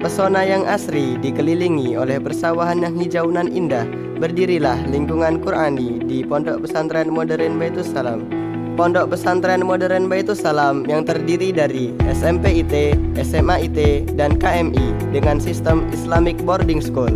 pesona yang asri dikelilingi oleh persawahan yang hijau nan indah, berdirilah lingkungan Qur'ani di Pondok Pesantren Modern Baitus Salam. Pondok Pesantren Modern Baitus Salam yang terdiri dari SMP IT, SMA IT, dan KMI dengan sistem Islamic Boarding School.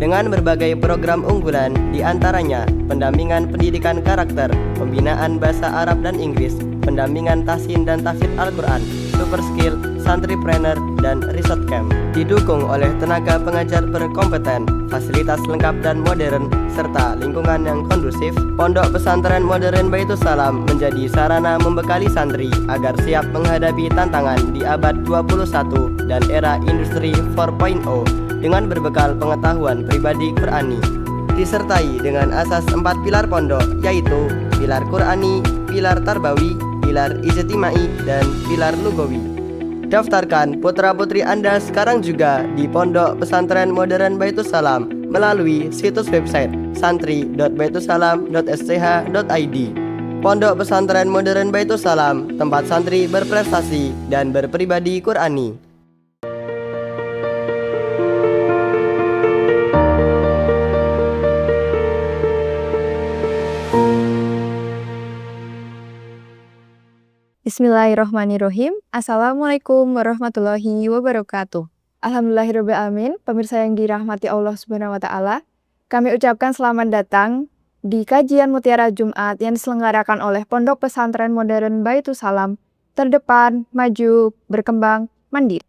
Dengan berbagai program unggulan, diantaranya pendampingan pendidikan karakter, pembinaan bahasa Arab dan Inggris, pendampingan tahsin dan tahfidz Al-Quran, super skill, santripreneur, dan resort camp. Didukung oleh tenaga pengajar berkompeten, fasilitas lengkap dan modern, serta lingkungan yang kondusif, Pondok Pesantren Modern Baitus Salam menjadi sarana membekali santri agar siap menghadapi tantangan di abad 21 dan era industri 4.0 dengan berbekal pengetahuan pribadi Qur'ani, disertai dengan asas 4 pilar pondok, yaitu pilar Qur'ani, pilar Tarbawi, pilar Ijtimai, dan pilar Lugawi. Daftarkan putra-putri Anda sekarang juga di Pondok Pesantren Modern Baitus Salam melalui situs website santri.baitussalam.sch.id. Pondok Pesantren Modern Baitus Salam, tempat santri berprestasi dan berpribadi Qur'ani. Bismillahirrahmanirrahim. Assalamualaikum warahmatullahi wabarakatuh. Alhamdulillahirabbil alamin. Pemirsa yang dirahmati Allah Subhanahu wa taala, kami ucapkan selamat datang di kajian Mutiara Jumat yang diselenggarakan oleh Pondok Pesantren Modern Baitus Salam, terdepan, maju, berkembang, mandiri.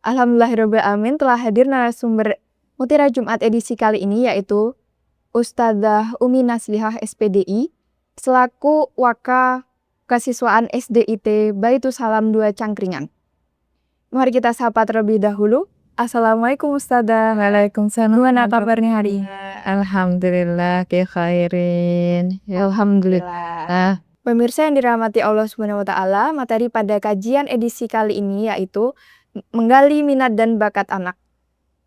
Alhamdulillahirabbil alamin, telah hadir narasumber Mutiara Jumat edisi kali ini, yaitu Ustadzah Umi Naslihah SPDI selaku Waka Kesiswaan SDIT Baitus Salam 2 Cangkringan. Mari kita sapa terlebih dahulu. Assalamualaikum Ustadzah. Waalaikumsalam. Gimana kabarnya hari ini? Alhamdulillah, khairin. Alhamdulillah. Pemirsa yang dirahmati Allah Subhanahu wa taala, materi pada kajian edisi kali ini yaitu menggali minat dan bakat anak.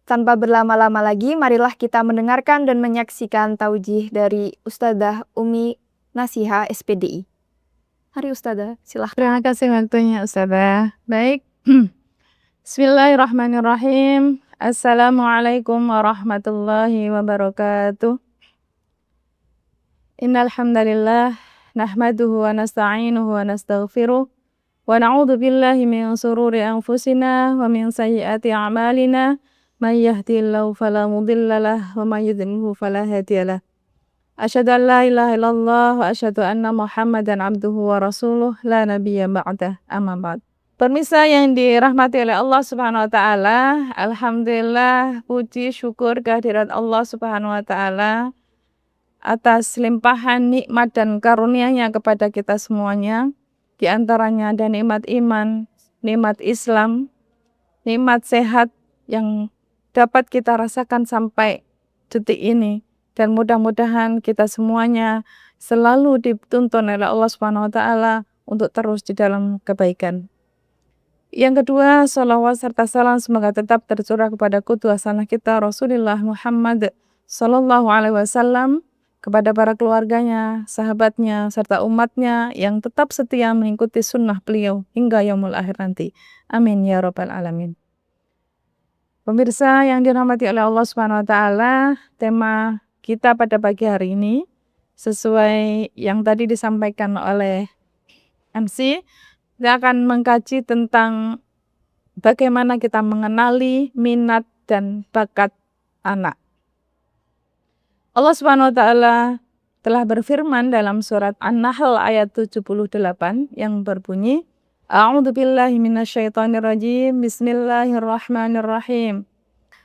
Tanpa berlama-lama lagi, marilah kita mendengarkan dan menyaksikan taujih dari Ustadzah Umi Nasihah SPDI. Hari Ustadzah, silahkan. Terima kasih waktunya Ustadzah. Baik. Bismillahirrahmanirrahim. Assalamualaikum warahmatullahi wabarakatuh. Innal hamdalillah nahmaduhu wa nasta'inuhu wa nastaghfiruh wa na'udzu billahi min shururi anfusina wa min sayyiati a'malina may yahdihillahu fala mudilla lahu wa may yudlilhu fala hadiyalah. Asyhadu an la ilaha illallah wa asyhadu anna Muhammadan abduhu wa rasuluh la nabiyya ba'dah, amma ba'd. Pemirsa yang dirahmati oleh Allah Subhanahu wa taala, alhamdulillah puji syukur kehadirat Allah Subhanahu wa taala atas limpahan nikmat dan karunia-Nya kepada kita semuanya. Di antaranya ada nikmat iman, nikmat Islam, nikmat sehat yang dapat kita rasakan sampai detik ini. Dan mudah-mudahan kita semuanya selalu dituntun oleh Allah Subhanahu wa taala untuk terus di dalam kebaikan. Yang kedua, shalawat serta salam semoga tetap tercurah kepada qudwah hasanah kita Rasulullah Muhammad sallallahu alaihi wasallam, kepada para keluarganya, sahabatnya, serta umatnya yang tetap setia mengikuti sunnah beliau hingga yaumul akhir nanti. Amin ya rabbal alamin. Pemirsa yang dirahmati oleh Allah Subhanahu wa taala, tema kita pada pagi hari ini sesuai yang tadi disampaikan oleh MC, kita akan mengkaji tentang bagaimana kita mengenali minat dan bakat anak. Allah Subhanahu wa taala telah berfirman dalam surat An-Nahl ayat 78 yang berbunyi, A'udzubillahi minasyaitonirrajim, Bismillahirrahmanirrahim.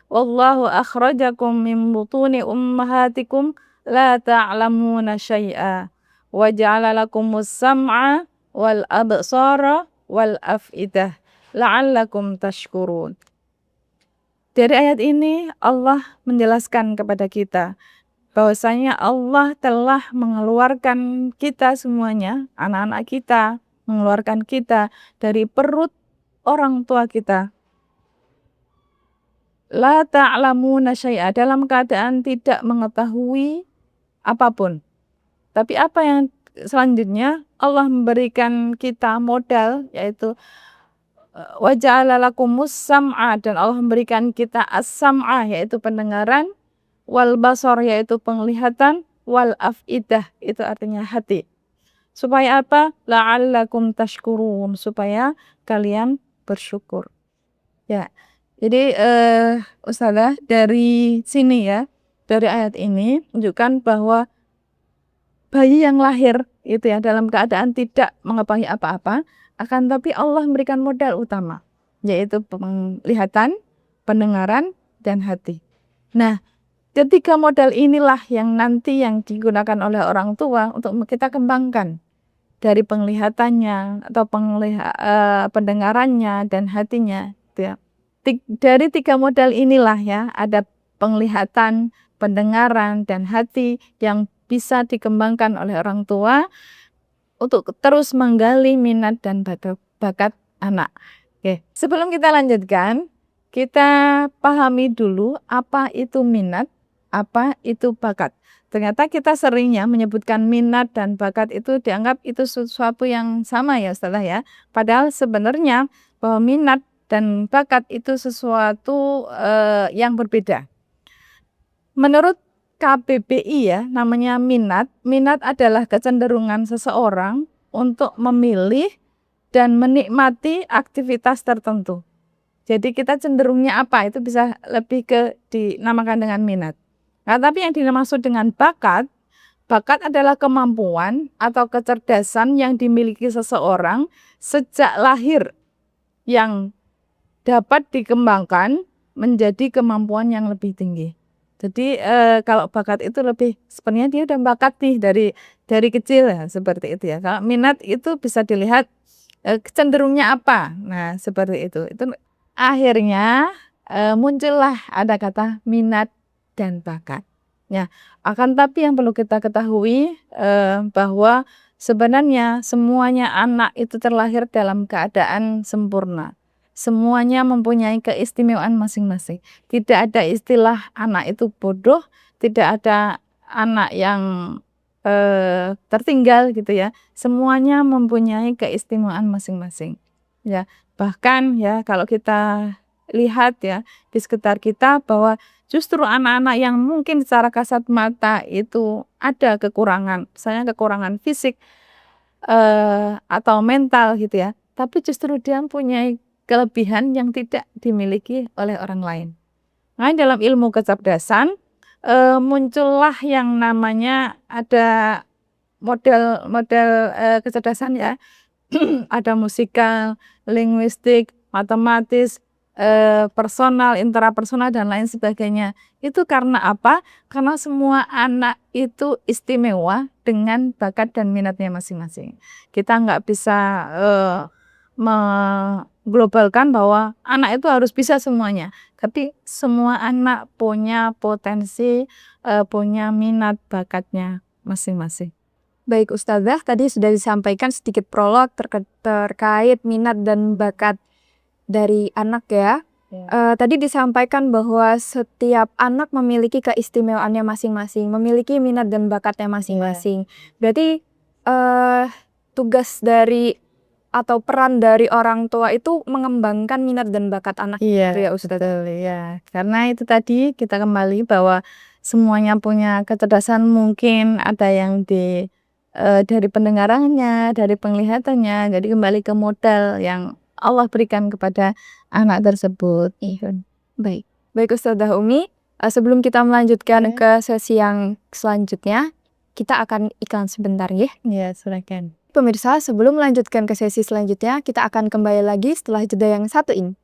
Wallahu akhrajakum min butuni ummahatikum la ta'lamuna syai'a wa ja'ala lakumus sam'a wal absara wal af'idah la'allakum tashkurun. Dari ayat ini Allah menjelaskan kepada kita bahwasanya Allah telah mengeluarkan kita semuanya, anak-anak kita, mengeluarkan kita dari perut orang tua kita. La ta'lamuna syai'a, dalam keadaan tidak mengetahui apapun. Tapi apa yang selanjutnya Allah memberikan kita modal, yaitu wa ja'ala lakumus sam'a, dan Allah memberikan kita as-sam'a yaitu pendengaran, wal basar yaitu penglihatan, wal af'idah itu artinya hati. Supaya apa? La'allakum tashkurun, supaya kalian bersyukur. Ya. Jadi Ustazah, dari sini ya, dari ayat ini menunjukkan bahwa bayi yang lahir itu ya dalam keadaan tidak mengetahui apa-apa, akan tapi Allah memberikan modal utama, yaitu penglihatan, pendengaran, dan hati. Nah, ketiga modal inilah yang nanti yang digunakan oleh orang tua untuk kita kembangkan dari penglihatannya atau pendengarannya dan hatinya. Gitu ya. Dari tiga modal inilah ya, ada penglihatan, pendengaran, dan hati yang bisa dikembangkan oleh orang tua untuk terus menggali minat dan bakat anak. Oke, sebelum kita lanjutkan, kita pahami dulu apa itu minat, apa itu bakat. Ternyata kita seringnya menyebutkan minat dan bakat itu dianggap itu sesuatu yang sama ya Ustazah ya. Padahal sebenarnya bahwa minat dan bakat itu sesuatu yang berbeda. Menurut KBBI ya, namanya minat. Minat adalah kecenderungan seseorang untuk memilih dan menikmati aktivitas tertentu. Jadi kita cenderungnya apa? Itu bisa lebih ke dinamakan dengan minat. Nah, tapi yang dimaksud dengan bakat, bakat adalah kemampuan atau kecerdasan yang dimiliki seseorang sejak lahir yang dapat dikembangkan menjadi kemampuan yang lebih tinggi. Jadi kalau bakat itu lebih sebenarnya dia udah bakat nih dari kecil ya, seperti itu ya. Kalau minat itu bisa dilihat cenderungnya apa. Nah, seperti itu. Itu akhirnya muncullah ada kata minat dan bakat. Ya, akan tapi yang perlu kita ketahui bahwa sebenarnya semuanya anak itu terlahir dalam keadaan sempurna. Semuanya mempunyai keistimewaan masing-masing. Tidak ada istilah anak itu bodoh, tidak ada anak yang tertinggal gitu ya. Semuanya mempunyai keistimewaan masing-masing. Ya, bahkan ya kalau kita lihat ya di sekitar kita bahwa justru anak-anak yang mungkin secara kasat mata itu ada kekurangan, misalnya kekurangan fisik atau mental gitu ya, tapi justru dia mempunyai kelebihan yang tidak dimiliki oleh orang lain. Nah, dalam ilmu kecerdasan muncullah yang namanya ada model kecerdasan ya. Ada musikal, linguistik, matematis, personal, intrapersonal, dan lain sebagainya. Itu karena apa? Karena semua anak itu istimewa dengan bakat dan minatnya masing-masing. Kita nggak bisa mengglobalkan bahwa anak itu harus bisa semuanya. Tapi semua anak punya potensi, punya minat bakatnya masing-masing. Baik Ustazah, tadi sudah disampaikan sedikit prolog terkait minat dan bakat dari anak ya. Tadi disampaikan bahwa setiap anak memiliki keistimewaannya masing-masing, memiliki minat dan bakatnya masing-masing. Berarti tugas dari atau peran dari orang tua itu mengembangkan minat dan bakat anak Iya, gitu ya Ustazah. betul ya. Karena itu tadi kita kembali bahwa semuanya punya kecerdasan, mungkin ada yang dari pendengarannya, dari penglihatannya. Jadi kembali ke modal yang Allah berikan kepada anak tersebut. Baik. Baik Ustazah Umi, sebelum kita melanjutkan ke sesi yang selanjutnya, kita akan iklan sebentar ya. Ya, silakan. Pemirsa, sebelum melanjutkan ke sesi selanjutnya, kita akan kembali lagi setelah jeda yang satu ini.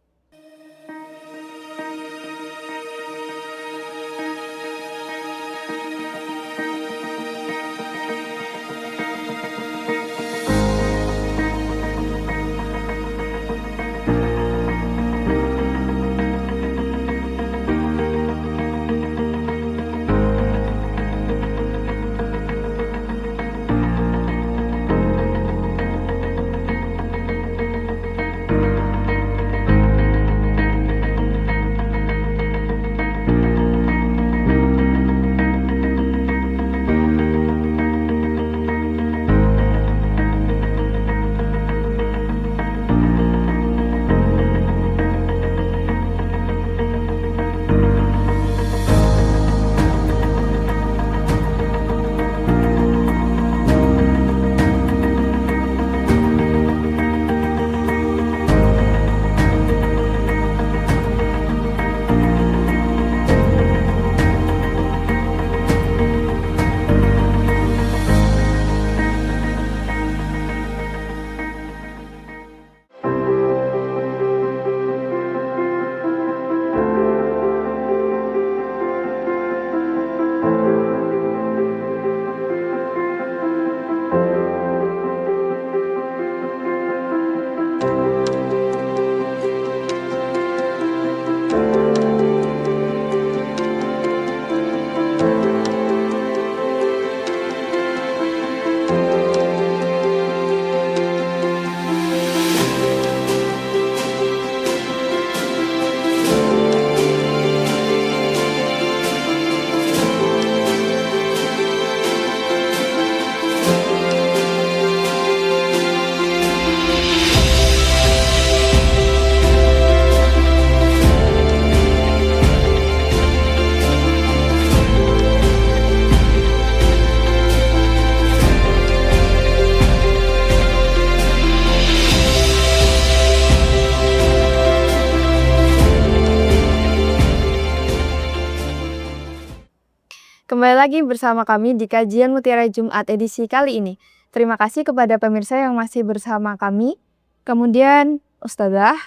Kembali lagi bersama kami di kajian Mutiara Jumat edisi kali ini. Terima kasih kepada pemirsa yang masih bersama kami. Kemudian Ustazah,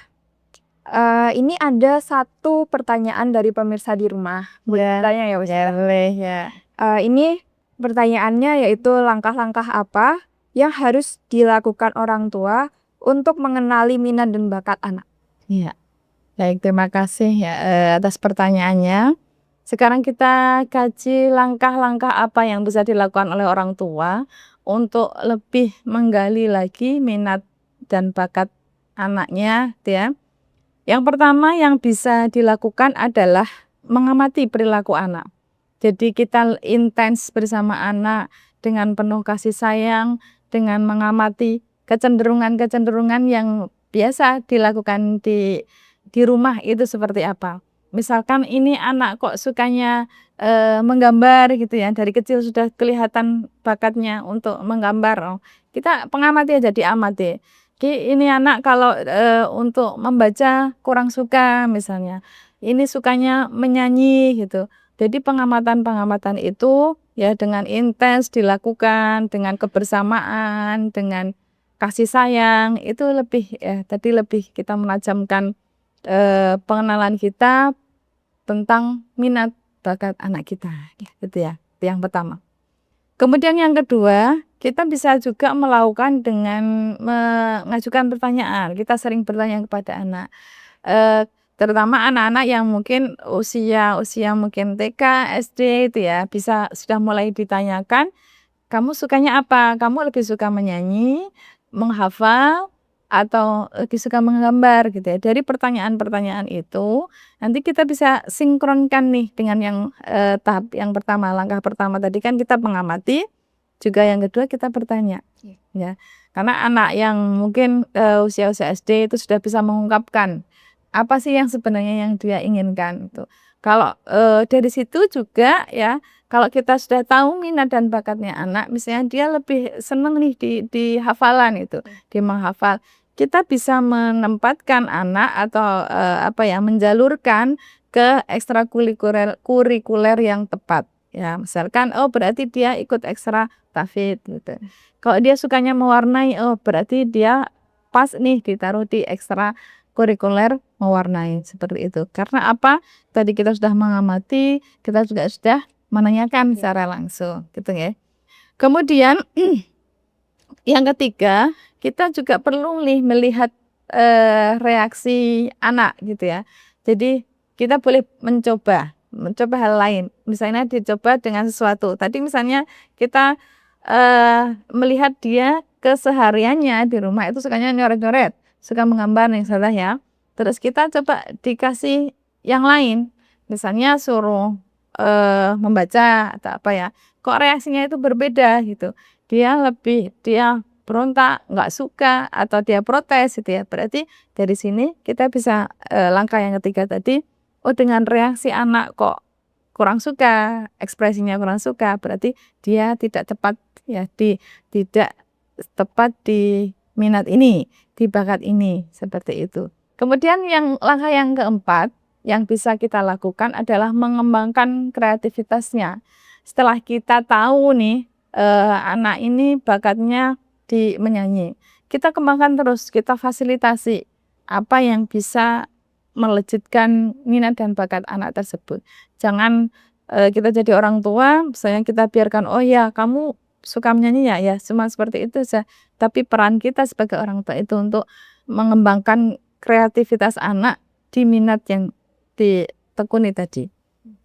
ini ada satu pertanyaan dari pemirsa di rumah. Ya, Tanya ya Ustazah. boleh ya. Ini pertanyaannya yaitu langkah-langkah apa yang harus dilakukan orang tua untuk mengenali minat dan bakat anak. Iya. Baik, terima kasih ya atas pertanyaannya. Sekarang kita kaji langkah-langkah apa yang bisa dilakukan oleh orang tua untuk lebih menggali lagi minat dan bakat anaknya, gitu ya. Yang pertama yang bisa dilakukan adalah mengamati perilaku anak. Jadi kita intens bersama anak dengan penuh kasih sayang, dengan mengamati kecenderungan-kecenderungan yang biasa dilakukan di rumah itu seperti apa. Misalkan ini anak kok sukanya menggambar gitu ya, dari kecil sudah kelihatan bakatnya untuk menggambar. Oh, kita pengamati aja, diamati. Ini anak kalau untuk membaca kurang suka misalnya. Ini sukanya menyanyi gitu. Jadi pengamatan-pengamatan itu ya dengan intens dilakukan, dengan kebersamaan, dengan kasih sayang, itu lebih ya tadi lebih kita menajamkan pengenalan kita tentang minat bakat anak kita, gitu ya. Itu yang pertama. Kemudian yang kedua, kita bisa juga melakukan dengan mengajukan pertanyaan. Kita sering bertanya kepada anak, terutama anak-anak yang mungkin usia mungkin TK, SD itu ya, bisa sudah mulai ditanyakan, kamu sukanya apa? Kamu lebih suka menyanyi, menghafal, atau lebih suka menggambar gitu ya. Dari pertanyaan-pertanyaan itu, nanti kita bisa sinkronkan nih dengan yang tahap yang pertama, langkah pertama tadi kan kita mengamati, juga yang kedua kita bertanya. Ya. Karena anak yang mungkin usia-usia SD itu sudah bisa mengungkapkan apa sih yang sebenarnya yang dia inginkan itu. Kalau dari situ juga ya, kalau kita sudah tahu minat dan bakatnya anak, misalnya dia lebih senang nih di hafalan itu, dia menghafal. Kita bisa menempatkan anak atau menjalurkan ke ekstrakurikuler yang tepat. Ya, misalkan berarti dia ikut ekstra tahfidz gitu. Kalau dia sukanya mewarnai, berarti dia pas nih ditaruh di ekstra kurikuler mewarnai seperti itu. Karena apa? Tadi kita sudah mengamati, kita juga sudah menanyakan secara langsung, gitu ya. Kemudian yang ketiga, kita juga perlu nih melihat reaksi anak gitu ya. Jadi kita boleh mencoba hal lain. Misalnya dicoba dengan sesuatu. Tadi misalnya kita melihat dia kesehariannya di rumah itu sukanya nyoret-nyoret, suka menggambar nih salah ya. Terus kita coba dikasih yang lain. Misalnya suruh membaca atau apa ya. Kok reaksinya itu berbeda gitu. Dia berontak, nggak suka, atau dia protes gitu ya. Berarti dari sini kita bisa langkah yang ketiga tadi, dengan reaksi anak kok kurang suka, ekspresinya kurang suka, berarti dia tidak tepat ya, tidak tepat di minat ini, di bakat ini, seperti itu. Kemudian langkah yang keempat yang bisa kita lakukan adalah mengembangkan kreativitasnya. Setelah kita tahu nih anak ini bakatnya di menyanyi, kita kembangkan terus, kita fasilitasi apa yang bisa melejitkan minat dan bakat anak tersebut. Jangan kita jadi orang tua, misalnya kita biarkan, oh ya kamu suka menyanyi ya cuma seperti itu saja. Tapi peran kita sebagai orang tua itu untuk mengembangkan kreativitas anak di minat yang ditekuni tadi.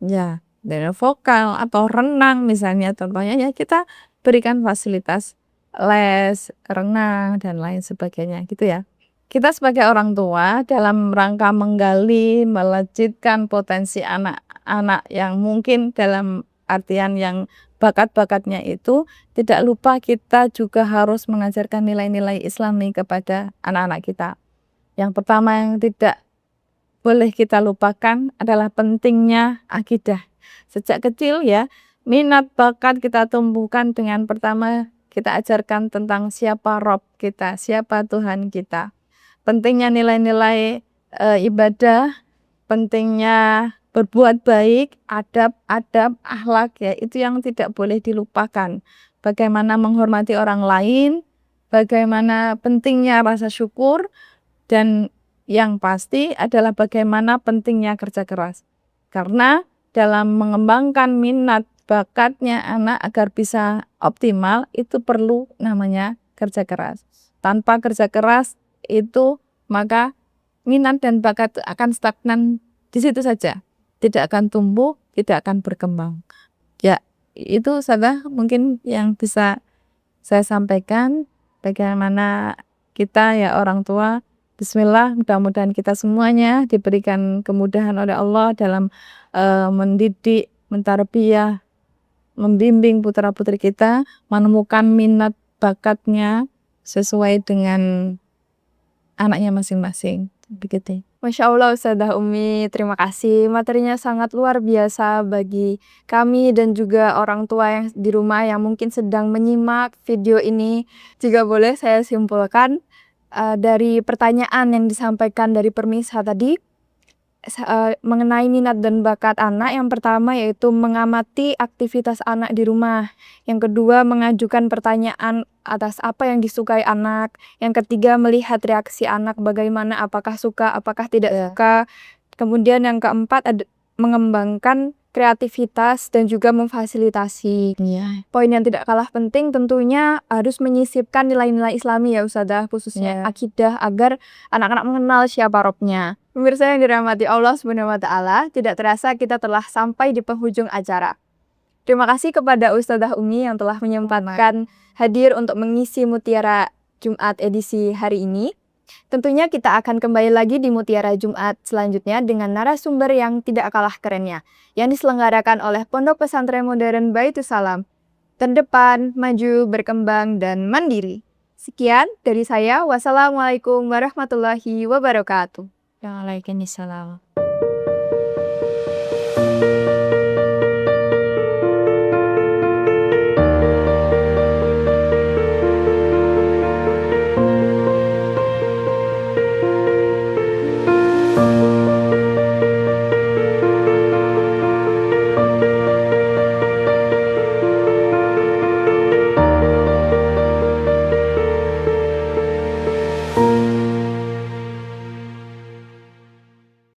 Ya, dari vokal atau renang misalnya contohnya ya kita berikan fasilitas les, renang dan lain sebagainya gitu ya. Kita sebagai orang tua dalam rangka menggali, melejitkan potensi anak-anak yang mungkin dalam artian yang bakat-bakatnya itu, tidak lupa kita juga harus mengajarkan nilai-nilai Islami kepada anak-anak kita. Yang pertama yang tidak boleh kita lupakan adalah pentingnya akidah. Sejak kecil ya, minat bakat kita tumbuhkan dengan pertama kita ajarkan tentang siapa Rob kita, siapa Tuhan kita. Pentingnya nilai-nilai ibadah, pentingnya berbuat baik, adab, akhlak ya, itu yang tidak boleh dilupakan. Bagaimana menghormati orang lain, bagaimana pentingnya rasa syukur, dan yang pasti adalah bagaimana pentingnya kerja keras. Karena dalam mengembangkan minat bakatnya anak agar bisa optimal itu perlu namanya kerja keras. Tanpa kerja keras itu maka minat dan bakat akan stagnan di situ saja. Tidak akan tumbuh, tidak akan berkembang. Ya, itu saja mungkin yang bisa saya sampaikan. Bagaimana kita ya orang tua, bismillah, mudah-mudahan kita semuanya diberikan kemudahan oleh Allah dalam mendidik, mentarbiyah, membimbing putra-putri kita menemukan minat bakatnya sesuai dengan anaknya masing-masing. Begitu. Masya Allah Ustazah Umi, terima kasih. Materinya sangat luar biasa bagi kami dan juga orang tua yang di rumah yang mungkin sedang menyimak video ini. Jika boleh saya simpulkan dari pertanyaan yang disampaikan dari Permisa tadi, mengenai minat dan bakat anak, yang pertama yaitu mengamati aktivitas anak di rumah. Yang kedua, mengajukan pertanyaan atas apa yang disukai anak. Yang ketiga, melihat reaksi anak bagaimana, apakah suka, apakah tidak suka. Kemudian yang keempat, mengembangkan kreativitas dan juga memfasilitasi. Poin yang tidak kalah penting tentunya harus menyisipkan nilai-nilai Islami ya Ustazah, khususnya akidah, agar anak-anak mengenal siapa Robnya. Pemirsa yang dirahmati Allah Subhanahu wa Ta'ala, tidak terasa kita telah sampai di penghujung acara. Terima kasih kepada Ustazah Umi yang telah menyempatkan hadir untuk mengisi Mutiara Jumat edisi hari ini. Tentunya kita akan kembali lagi di Mutiara Jumat selanjutnya dengan narasumber yang tidak kalah kerennya, yang diselenggarakan oleh Pondok Pesantren Modern Baitus Salam. Terdepan, maju, berkembang, dan mandiri. Sekian dari saya. Wassalamualaikum warahmatullahi wabarakatuh. Waalaikumsalam.